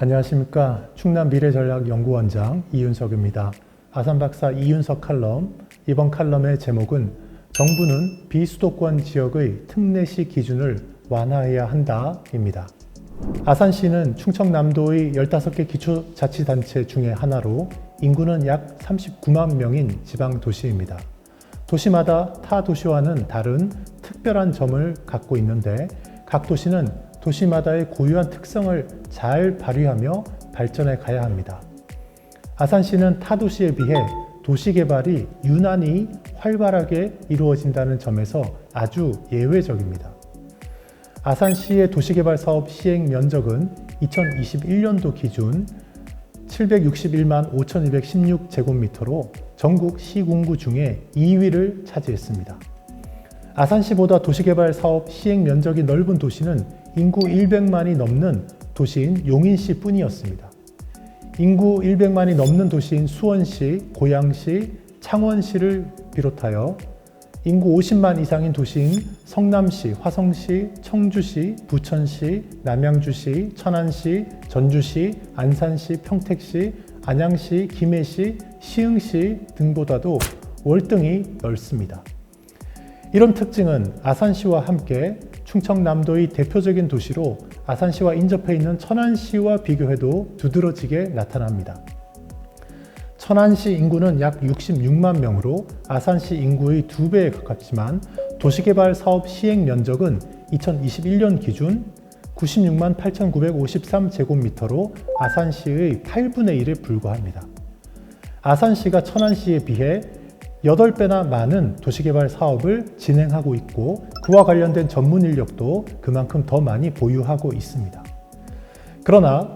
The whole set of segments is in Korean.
안녕하십니까. 충남 미래전략연구원장 이윤석입니다. 아산박사 이윤석 칼럼, 이번 칼럼의 제목은 정부는 비수도권 지역의 특례시 기준을 완화해야 한다 입니다. 아산시는 충청남도의 15개 기초자치단체 중에 하나로 인구는 약 39만 명인 지방도시입니다. 도시마다 타 도시와는 다른 특별한 점을 갖고 있는데 각 도시는 도시마다의 고유한 특성을 잘 발휘하며 발전해 가야 합니다. 아산시는 타 도시에 비해 도시개발이 유난히 활발하게 이루어진다는 점에서 아주 예외적입니다. 아산시의 도시개발 사업 시행 면적은 2021년도 기준 761만 5,216제곱미터로 전국 시군구 중에 2위를 차지했습니다. 아산시보다 도시개발 사업 시행 면적이 넓은 도시는 인구 100만이 넘는 도시인 용인시 뿐이었습니다. 인구 100만이 넘는 도시인 수원시, 고양시, 창원시를 비롯하여 인구 50만 이상인 도시인 성남시, 화성시, 청주시, 부천시, 남양주시, 천안시, 전주시, 안산시, 평택시, 안양시, 김해시, 시흥시 등보다도 월등히 넓습니다. 이런 특징은 아산시와 함께 충청남도의 대표적인 도시로 아산시와 인접해 있는 천안시와 비교해도 두드러지게 나타납니다. 천안시 인구는 약 66만 명으로 아산시 인구의 2배에 가깝지만 도시개발 사업 시행 면적은 2021년 기준 96만 8,953제곱미터로 아산시의 8분의 1에 불과합니다. 아산시가 천안시에 비해 8배나 많은 도시개발 사업을 진행하고 있고 그와 관련된 전문 인력도 그만큼 더 많이 보유하고 있습니다. 그러나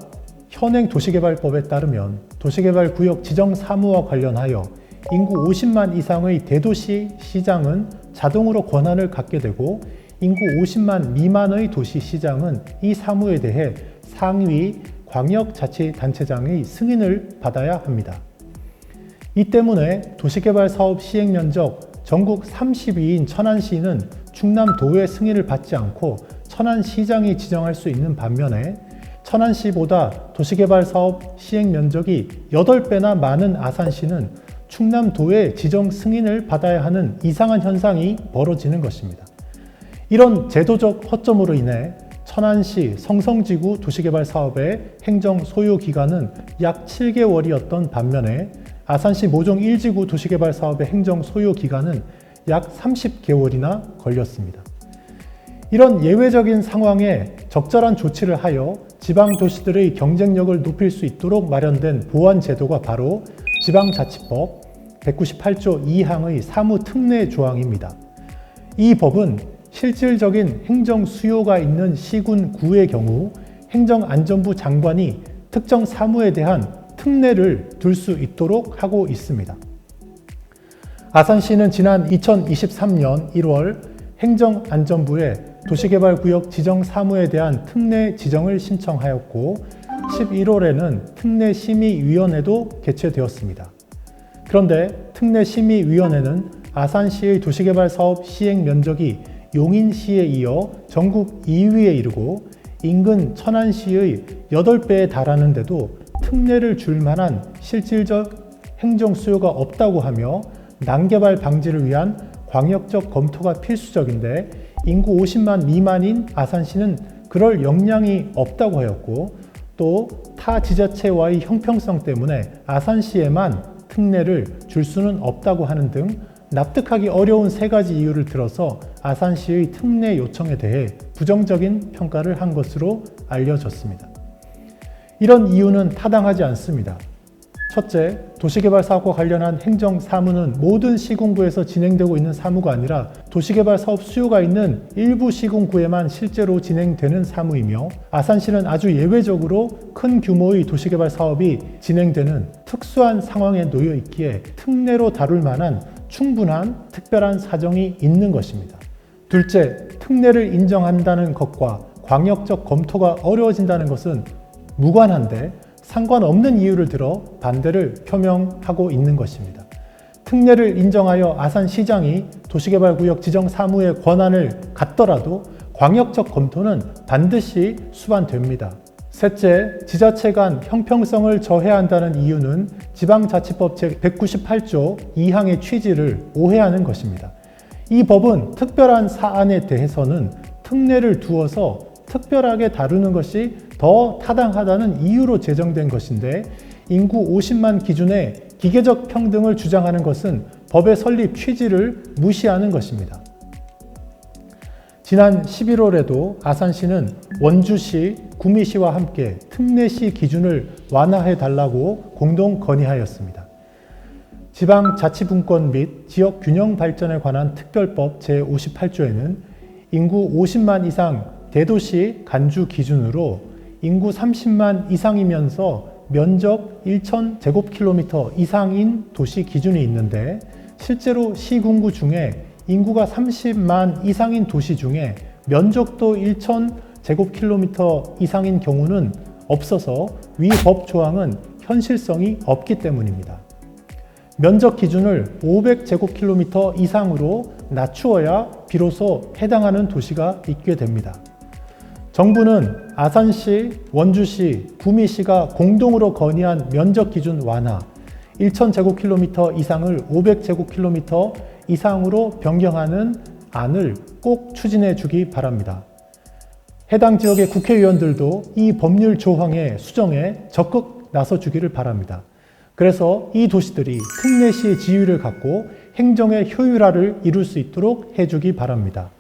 현행 도시개발법에 따르면 도시개발구역 지정 사무와 관련하여 인구 50만 이상의 대도시 시장은 자동으로 권한을 갖게 되고 인구 50만 미만의 도시 시장은 이 사무에 대해 상위 광역자치단체장의 승인을 받아야 합니다. 이 때문에 도시개발 사업 시행 면적 전국 30위인 천안시는 충남도의 승인을 받지 않고 천안시장이 지정할 수 있는 반면에 천안시보다 도시개발 사업 시행 면적이 8배나 많은 아산시는 충남도의 지정 승인을 받아야 하는 이상한 현상이 벌어지는 것입니다. 이런 제도적 허점으로 인해 천안시 성성지구 도시개발 사업의 행정 소요 기간은 약 7개월이었던 반면에 아산시 모종 1지구 도시개발 사업의 행정 소요 기간은 약 30개월이나 걸렸습니다. 이런 예외적인 상황에 적절한 조치를 하여 지방 도시들의 경쟁력을 높일 수 있도록 마련된 보완 제도가 바로 지방자치법 198조 2항의 사무특례 조항입니다. 이 법은 실질적인 행정 수요가 있는 시군 구의 경우 행정안전부 장관이 특정 사무에 대한 특례를 둘 수 있도록 하고 있습니다. 아산시는 지난 2023년 1월 행정안전부에 도시개발구역 지정 사무에 대한 특례 지정을 신청하였고 11월에는 특례심의위원회도 개최되었습니다. 그런데 특례심의위원회는 아산시의 도시개발 사업 시행 면적이 용인시에 이어 전국 2위에 이르고 인근 천안시의 8배에 달하는데도 특례를 줄 만한 실질적 행정 수요가 없다고 하며 난개발 방지를 위한 광역적 검토가 필수적인데 인구 50만 미만인 아산시는 그럴 역량이 없다고 하였고 또 타 지자체와의 형평성 때문에 아산시에만 특례를 줄 수는 없다고 하는 등 납득하기 어려운 3가지 이유를 들어서 아산시의 특례 요청에 대해 부정적인 평가를 한 것으로 알려졌습니다. 이런 이유는 타당하지 않습니다. 첫째, 도시개발 사업과 관련한 행정 사무는 모든 시군구에서 진행되고 있는 사무가 아니라 도시개발 사업 수요가 있는 일부 시군구에만 실제로 진행되는 사무이며 아산시는 아주 예외적으로 큰 규모의 도시개발 사업이 진행되는 특수한 상황에 놓여 있기에 특례로 다룰 만한 충분한 특별한 사정이 있는 것입니다. 둘째, 특례를 인정한다는 것과 광역적 검토가 어려워진다는 것은 무관한데 상관없는 이유를 들어 반대를 표명하고 있는 것입니다. 특례를 인정하여 아산시장이 도시개발구역 지정 사무의 권한을 갖더라도 광역적 검토는 반드시 수반됩니다. 셋째, 지자체 간 형평성을 저해한다는 이유는 지방자치법 제198조 2항의 취지를 오해하는 것입니다. 이 법은 특별한 사안에 대해서는 특례를 두어서 특별하게 다루는 것이 더 타당하다는 이유로 제정된 것인데, 인구 50만 기준의 기계적 평등을 주장하는 것은 법의 설립 취지를 무시하는 것입니다. 지난 11월에도 아산시는 원주시, 구미시와 함께 특례시 기준을 완화해달라고 공동 건의하였습니다. 지방자치분권 및 지역균형 발전에 관한 특별법 제58조에는 인구 50만 이상 대도시 간주 기준으로 인구 30만 이상이면서 면적 1,000제곱킬로미터 이상인 도시 기준이 있는데, 실제로 시군구 중에 인구가 30만 이상인 도시 중에 면적도 1,000제곱킬로미터 이상인 경우는 없어서 위 법 조항은 현실성이 없기 때문입니다. 면적 기준을 500제곱킬로미터 이상으로 낮추어야 비로소 해당하는 도시가 있게 됩니다. 정부는 아산시, 원주시, 구미시가 공동으로 건의한 면적 기준 완화, 1,000제곱킬로미터 이상을 500제곱킬로미터 이상으로 변경하는 안을 꼭 추진해 주기 바랍니다. 해당 지역의 국회의원들도 이 법률 조항의 수정에 적극 나서 주기를 바랍니다. 그래서 이 도시들이 특례시의 지위를 갖고 행정의 효율화를 이룰 수 있도록 해주기 바랍니다.